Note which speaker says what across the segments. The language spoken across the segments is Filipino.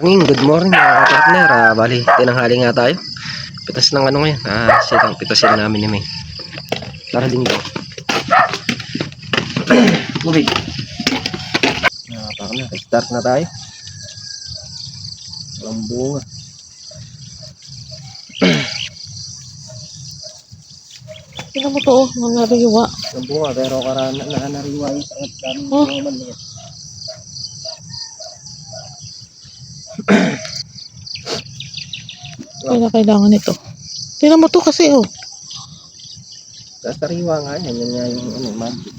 Speaker 1: Good morning mga kapartner. Bali, tinanghali nga tayo. Pitas ng ano ngayon. Sitang pitasin namin ni May. Para din daw. Mubig. Mga kapartner, start na tayo. Walang bunga.
Speaker 2: Tingnan mo to, nanariwa.
Speaker 1: Walang bunga, pero karana na nariwa yung sangat daming
Speaker 2: Oh.
Speaker 1: bunga man yan.
Speaker 2: Kaya na kailangan ito. Tingnan mo to kasi oh.
Speaker 1: Sa sariwa nga yan. Yan nga yung ano, magic.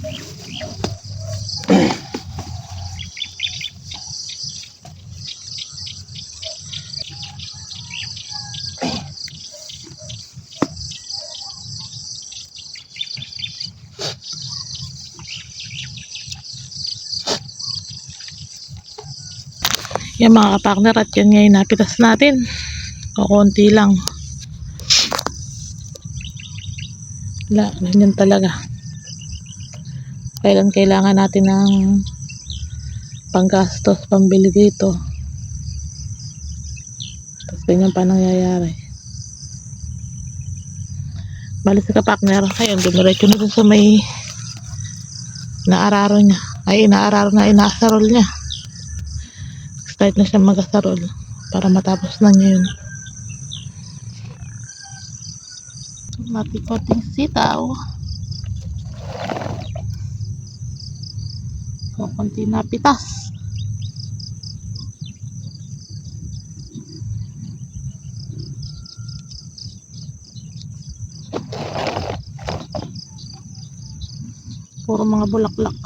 Speaker 2: Yan mga kapartner, at yan ngayon napitas natin. Kukunti lang. Wala, ganyan talaga. Kailangan natin ng panggastos, pambili dito. Tapos ganyan pa nangyayari. Bali sa kapartner, ayun, dumiretso na dun sa may naararo niya. Ay, inaasarol niya. Start na siya mag-asarol para matapos na niya yun. Matikoting sitaw. Kunti na pitas. Puro mga bulaklak.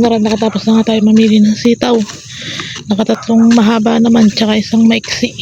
Speaker 2: Nakatapos na nga tayo mamili ng sitaw. Nakatatlong mahaba naman, tsaka isang maiksi.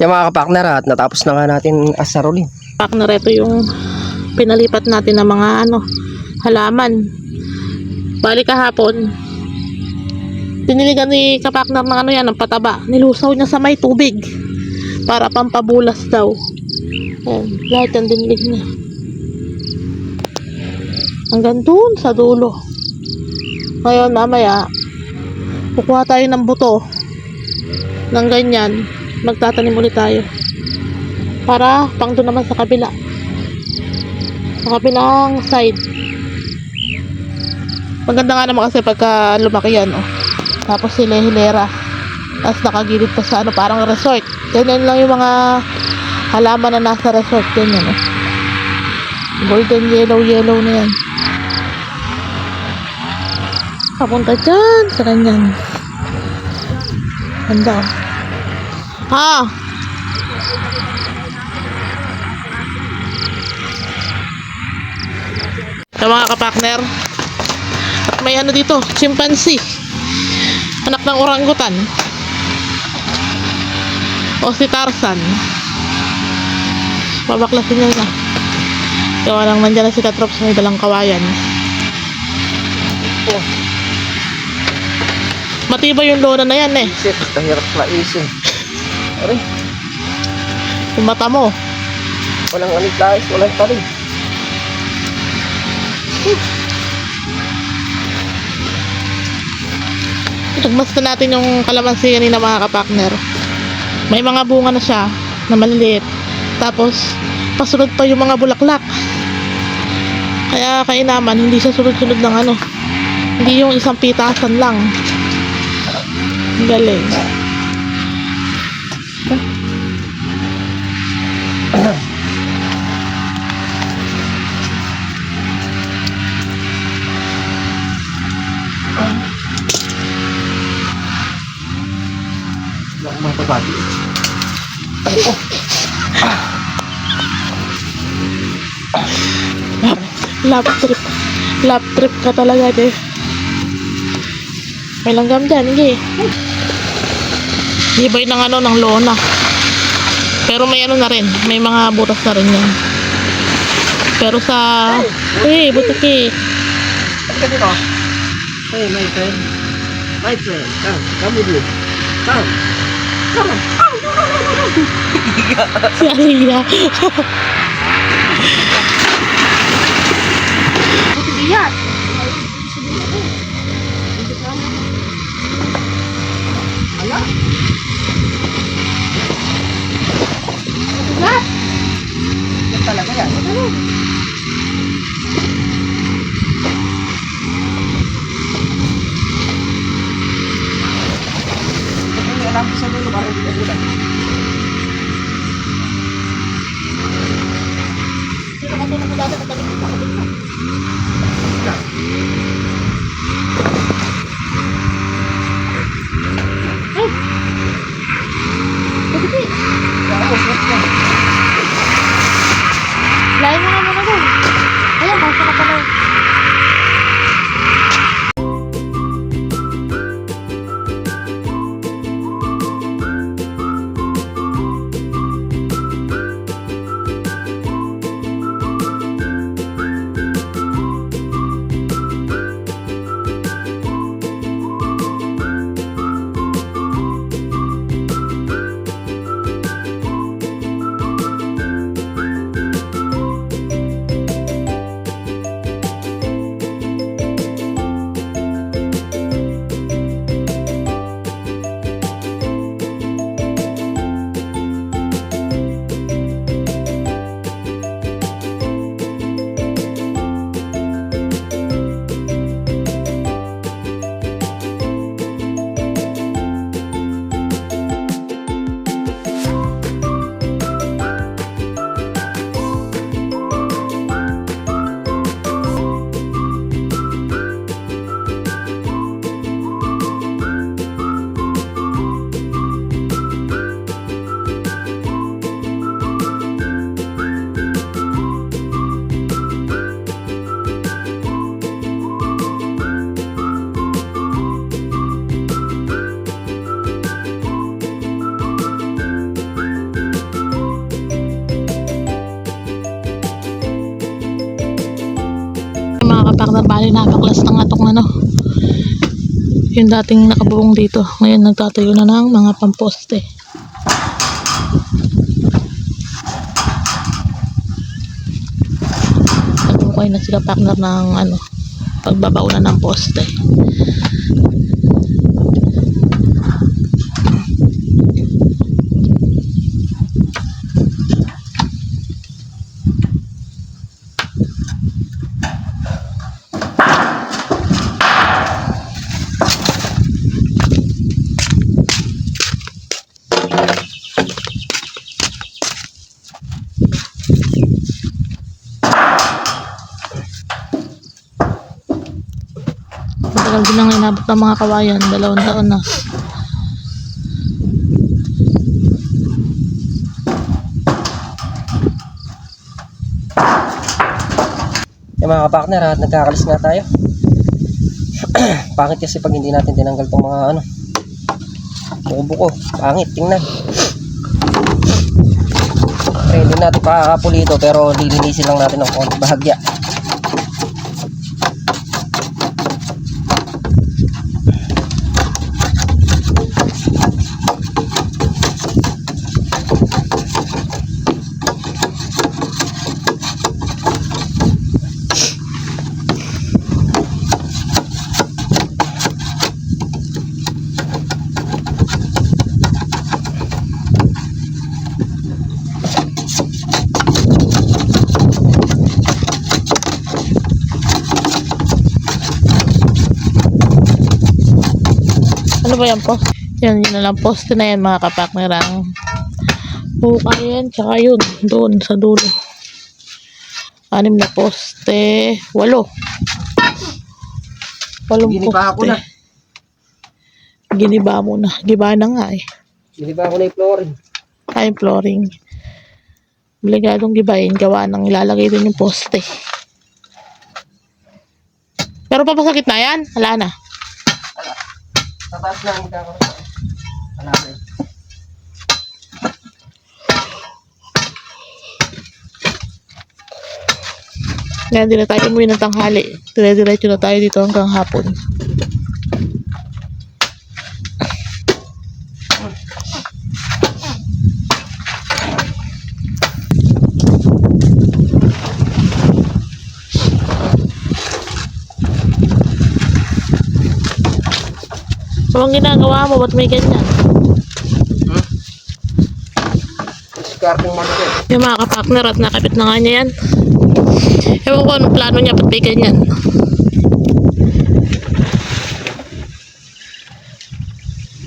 Speaker 1: Yung mga kapakner at natapos na nga natin asarolin.
Speaker 2: Partner, ito yung pinalipat natin ng mga halaman. Bali kahapon, tiniligan ni kapakner ng ng pataba. Nilusaw niya sa may tubig para pampabulas daw. Ayan, lahat yan dinilig niya. Hanggang dun sa dulo. Ngayon mamaya, kukuha tayo ng buto ng ganyan. Magtatanim ulit tayo para pang doon naman sa kabila, sa kabilang side. Maganda nga naman kasi pagka lumaki yan, oh. Tapos hilera, tapos nakagilid pa sa parang resort. Ganyan lang yung mga halaman na nasa resort. Ganyan, oh. Golden yellow na yan, papunta dyan sa ganyan. Ganda, oh. Sa mga kapakner, at may dito, chimpanzee, anak ng orangutan, o si Tarzan. Babaklasin niya na. Gawa lang nandiyan na si Katrops, may dalang kawayan. Matibay yung lona na yan, eh.
Speaker 1: Isip, kahirap na isin. Aray,
Speaker 2: Yung mata mo.
Speaker 1: walang anitlais, walang talim.
Speaker 2: Nagmasta natin yung kalamansi kanina, mga kapakner. May mga bunga na siya na maliliit. Tapos pasunod pa yung mga bulaklak. Kaya kainaman, hindi siya sunod-sunod ng hindi yung isang pitasan lang. Ang galing.
Speaker 1: Mga babati.
Speaker 2: Lap trip ka talaga, de. May langgam dyan, hindi. Ibay ng ng lona. Pero may na rin, may mga butas na rin yan. Pero sa butiki.
Speaker 1: Ka dito. Hey, my friend. My friend. Come with me. Come. Come.
Speaker 2: Si Aliyah.
Speaker 1: Lihat. Ala? Lihat. Yan talaga yan. Alam ko sa dulo para hindi ka ulan.
Speaker 2: Sino ka tulong mo dati katabi ko? Lain mo nga muna doon. Ayan, basta na pala. kapakner, bali napaklas na nga itong ano, yung dating nakabubong dito. Ngayon nagtatayo na ng mga pamposte. Nagukay na sila partner ng ano, pagbabauna ng poste. Matagal din ang inabot ng mga kawayan, 2 taon na.
Speaker 1: Yung mga kapakner, at nagkakalis nga tayo. Pangit kasi pag hindi natin tinanggal tong mga ano, buko-buko. Pangit, tingnan. Hindi natin pakakapulito pero lilinisin lang natin ng konti bahagya.
Speaker 2: Ano ba yan po? Yan, yun na lang poste na yan mga kapakner. Ang buka yan, tsaka yun, doon sa dulo. 6 na poste, 8. 8
Speaker 1: Giniba ako
Speaker 2: poste.
Speaker 1: na.
Speaker 2: Giniba mo na. Giba na nga eh.
Speaker 1: Giniba ko na yung flooring.
Speaker 2: Ay, yung flooring. Obligadong gibain, gawa ng ilalagay din yung poste. Pero papasakit na yan? Wala na.
Speaker 1: Tataas na ang magkakaroon. Wala na eh.
Speaker 2: Ngayon, di na tayo umuwi ng tanghali. Dire-diretso na tayo dito hanggang hapon. So, ang ginagawa mo, ba't may ganyan?
Speaker 1: Discarding market.
Speaker 2: Yung mga kapakner at nakapit na nga niya yan. Ewan ko anong plano niya, ba't may ganyan?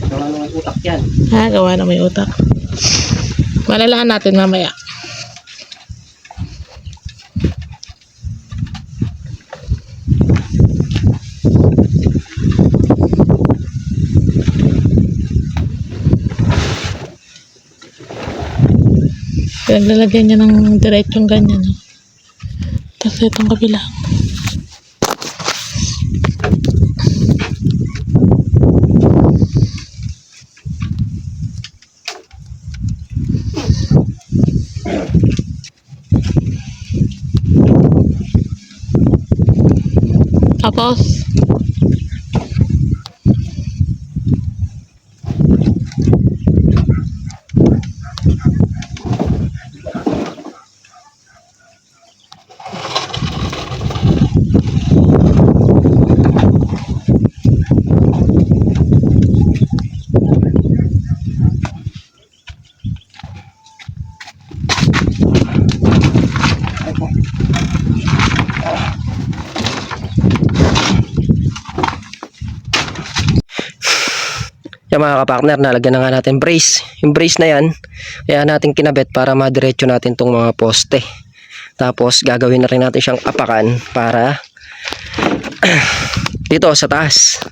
Speaker 1: Gawa ng utak yan.
Speaker 2: Ha, gawa na may utak. Malalahan natin mamaya. Naglalagyan niya ng diretsong ganyan. No? Tapos itong kabila. Tapos
Speaker 1: Yung mga kapakner, nalagyan na nga natin brace. Yung brace na yan, kaya natin kinabit para madiretso natin tong mga poste. Tapos gagawin na rin natin siyang apakan para dito sa taas.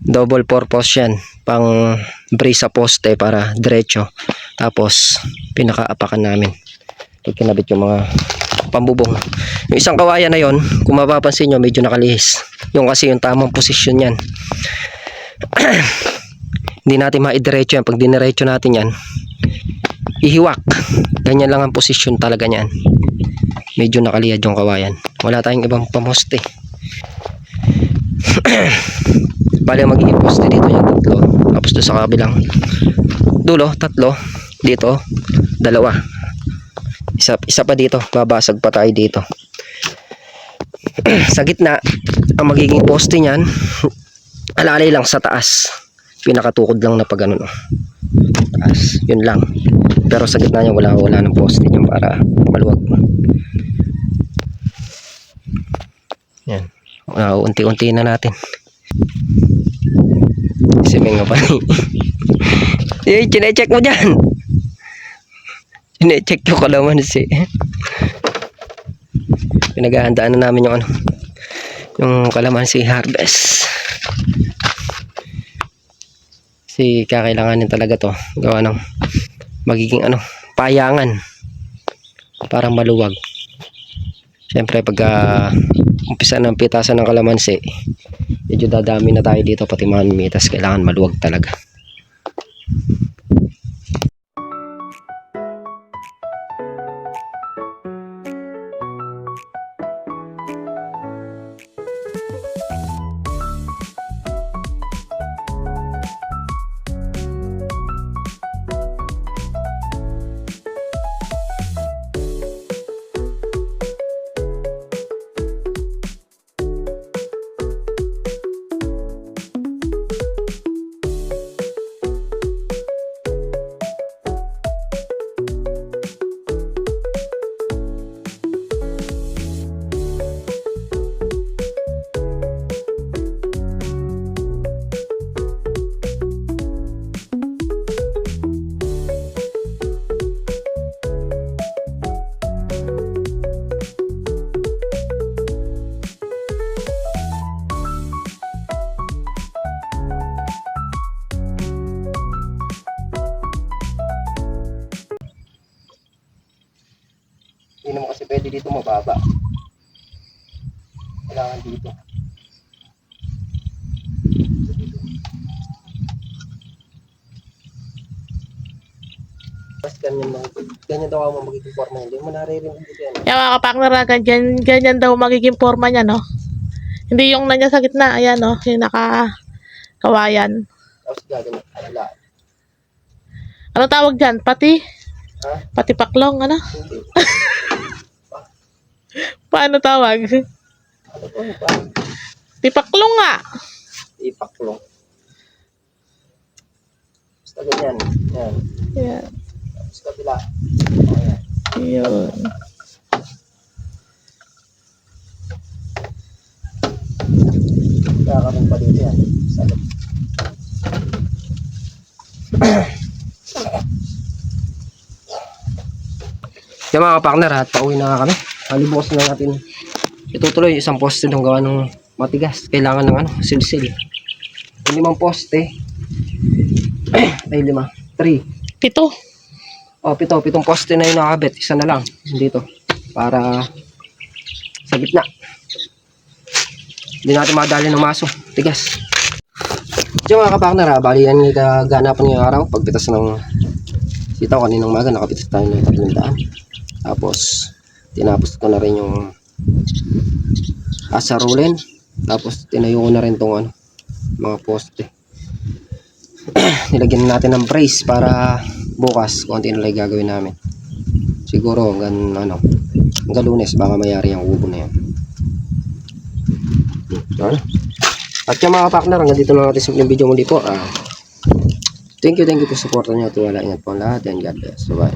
Speaker 1: Double purpose yan, pang brace sa poste para diretso. Tapos pinaka-apakan namin. Ito kinabit yung mga pambubong. Yung isang kawayan na yon, kung mapapansin nyo, medyo nakalihis. Yung kasi yung tamang posisyon yan. Hindi natin maidiretso yan. Pag diniretso natin yan, ihiwak. Ganyan lang ang posisyon talaga niyan. Medyo nakaliyad yung kawayan. Wala tayong ibang pamoste. Bali ang magiging poste dito yung 3. Tapos doon sa kabilang dulo 3. Dito 2. Isa pa dito, babasag pa tayo dito. Sa gitna ang magiging poste niyan, alalay lang sa taas, pinakatukod lang na pag ano, taas, yun lang. Pero sa gitna niya wala ng poste niyan para maluwag. Yan, unti-unti na natin. Simeng nga pa eh, chinecheck mo dyan. Chinecheck ko kalamansi. Pinaghahandaan na namin yung ano, yung kalamansi harvest. Kasi kakailanganin talaga to gawa ng magiging ano, payangan para maluwag. Siyempre pagka umpisa ng pitasan ng kalamansi, medyo dadami na tayo dito, pati mga mitas kailangan maluwag talaga. Hindi naman kasi pwede dito mababa. Kailangan dito. Mas ganyan daw ako magiging forma. Hindi mo naririnig dito yan.
Speaker 2: Yung mga kapakner, ganyan daw magiging forma niya, no? Hindi yung nandiyan sa gitna, ayan, no? Yung naka-kawayan.
Speaker 1: Tapos gagawin. Ala.
Speaker 2: Ano tawag dyan? Pati?
Speaker 1: Ha?
Speaker 2: Pati paklong, ano?
Speaker 1: Hindi.
Speaker 2: Paano tawag?
Speaker 1: Ano po?
Speaker 2: Tipaklong nga.
Speaker 1: Ipaklong. Basta ganyan. Yan.
Speaker 2: Yan.
Speaker 1: Tapos kabila. Ayan.
Speaker 2: Yun.
Speaker 1: Kakaroon pa dito yan. Salot. Yung mga kapakner, at pauwi na kami. Halibukas na natin itutuloy isang poste ng gawa ng matigas. Kailangan ng ano, silsil. Yung 5 poste ay 5, 3.
Speaker 2: 7.
Speaker 1: Oh, 7 poste na yung nakakabit. Isa na lang dito para sa gitna. Hindi natin madali ng maso. Tigas. So mga kapakner, bali yan yung kaganapan ngayong araw. Pagpitas ng sitaw kaninang maga, nakapitas tayo ng 300. Tapos tinapos ko na rin yung asarulin. Tapos tinayo ko na rin tong ano, mga poste. Nilagyan natin ng brace para bukas konti na lang gagawin namin. Siguro hanggang ano, hanggang Lunes baka mayari ang ubo na yan. At yung mga partner, hanggang dito na natin yung video muli po. Thank you po sa support nyo. Tuwala, ingat po ang lahat and God bless. Bye bye.